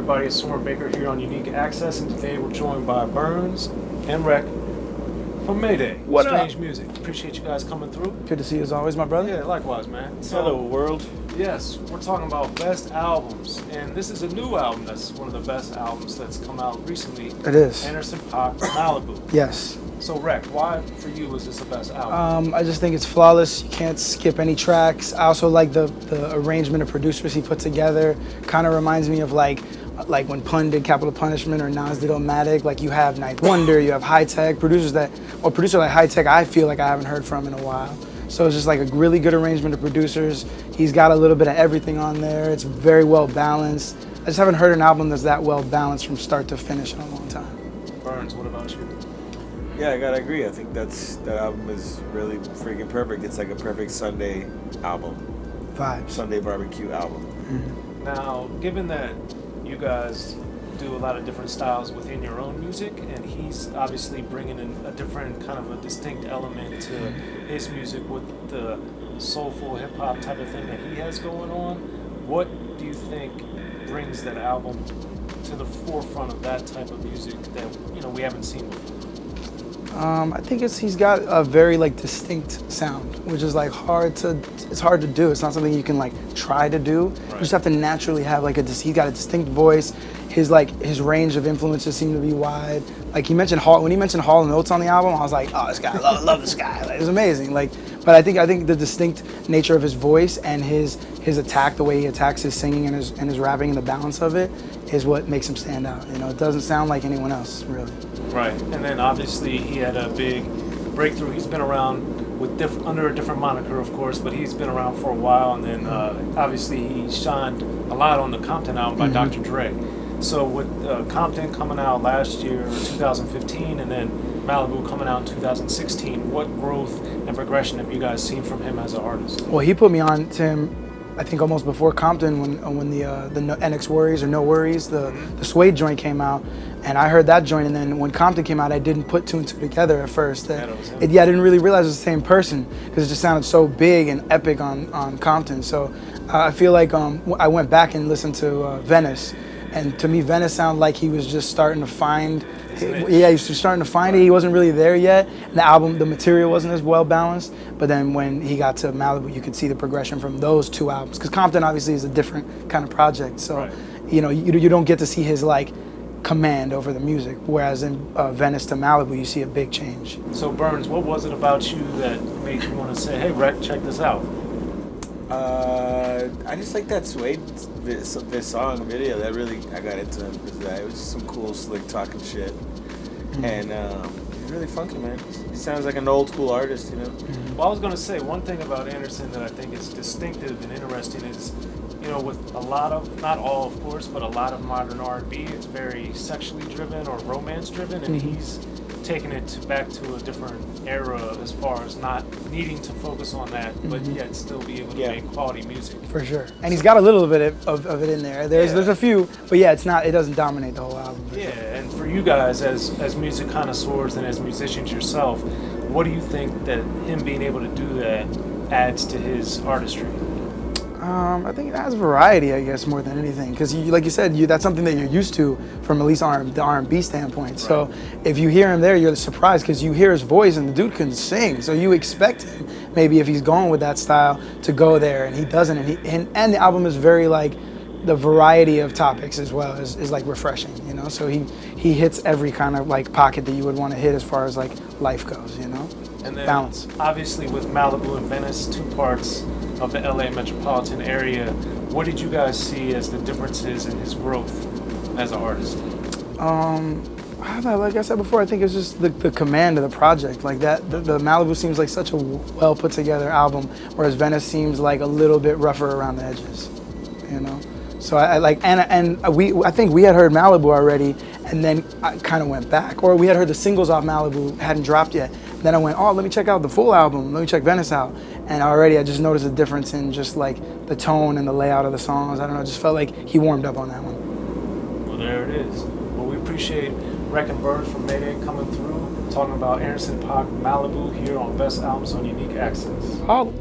everybody? It's Soren here on Unique Access, and today we're joined by Bernz and Wrek from Mayday. What Strange up? Music. Appreciate you guys coming through. Good to see you as always, my brother. Yeah, likewise, man. So, Hello, world. yes, we're talking about best albums, and this is a new album that's one of the best albums that's come out recently. It is. Anderson .Paak, Malibu. Yes. So, Wrek, why for you is this the best album? I just think it's flawless. You can't skip any tracks. I also like the arrangement of producers he put together. Kind of reminds me of like when Pun did Capital Punishment or Nas did Omatic. Like you have Ninth Wonder, you have Hi-Tek, producer like Hi-Tek I feel like I haven't heard from in a while. So it's just like a really good arrangement of producers. He's got a little bit of everything on there. It's very well balanced. I just haven't heard an album that's that well balanced from start to finish in a long time. Bernz, what about you? Yeah, I gotta agree. I think that album is really freaking perfect. It's like a perfect Sunday album. Vibes. Sunday barbecue album. Mm-hmm. Now, given that you guys do a lot of different styles within your own music, and he's obviously bringing in a different kind of a distinct element to his music with the soulful hip-hop type of thing that he has going on, what do you think brings that album to the forefront of that type of music that, you know, we haven't seen before? I think he's got a very distinct sound, which is it's hard to do. It's not something you can try to do. Right. You just have to naturally have he's got a distinct voice. His range of influences seem to be wide. Like he mentioned when he mentioned Hall & Oates on the album, I was like, oh, this guy, I love this guy. It was amazing. But I think the distinct nature of his voice and his attack, the way he attacks his singing and his rapping and the balance of it is what makes him stand out. You know, it doesn't sound like anyone else, really. Right, and then obviously he had a big breakthrough. He's been around under a different moniker, of course, but he's been around for a while. And then obviously he shined a lot on the Compton album by Dr. Dre. So with Compton coming out last year, 2015, and then Malibu coming out in 2016, what growth and progression have you guys seen from him as an artist? Well, he put me on to him, I think almost before Compton, when the NX Worries or No Worries, the Suede joint came out, and I heard that joint, and then when Compton came out, I didn't put two and two together at first. I didn't really realize it was the same person because it just sounded so big and epic on Compton. So I feel like I went back and listened to Venice, and to me, Venice sounded like he was just starting to find. Yeah, he was starting to find it. He wasn't really there yet. And the album, the material wasn't as well balanced. But then when he got to Malibu, you could see the progression from those two albums. Because Compton obviously is a different kind of project. So, you know, you don't get to see his command over the music. Whereas in Venice to Malibu, you see a big change. So Bernz, what was it about you that made you want to say, hey, Wrek, check this out? I just like that Suede this song video. That really, I got into him because it was just some cool, slick talking shit. And he's really funky, man. He sounds like an old school artist, you know? Well, I was going to say, one thing about Anderson that I think is distinctive and interesting is, you know, with a lot of, not all of course, but a lot of modern R&B, it's very sexually driven or romance driven, and he's taking it back to a different era as far as not needing to focus on that, but yet still be able to make quality music. For sure. And he's got a little bit of it in there. There's a few, but yeah, it doesn't dominate the whole album. Yeah, and for you guys as music connoisseurs and as musicians yourself, what do you think that him being able to do that adds to his artistry? I think it adds variety, I guess, more than anything. Because, like you said, that's something that you're used to from at least the R&B standpoint. Right. So if you hear him there, you're surprised because you hear his voice and the dude can sing. So you expect him, maybe if he's going with that style, to go there, and he doesn't. And the album is very the variety of topics as well is refreshing, you know. So he hits every kind of pocket that you would want to hit as far as life goes, you know. And then balance. Obviously with Malibu and Venice, two parts of the LA metropolitan area, what did you guys see as the differences in his growth as an artist? Like I said before, I think it's just the command of the project. The Malibu seems like such a well put together album, whereas Venice seems like a little bit rougher around the edges, you know. So I think we had heard Malibu already, and then I kind of went back, or we had heard the singles off Malibu hadn't dropped yet. Then I went, oh, let me check out the full album. Let me check Venice out. And already I just noticed a difference in just the tone and the layout of the songs. I don't know, it just felt like he warmed up on that one. Well, there it is. Well, we appreciate Wrek and Bernz from Mayday coming through, talking about Anderson .Paak Malibu here on Best Albums on Unique Access. Holla.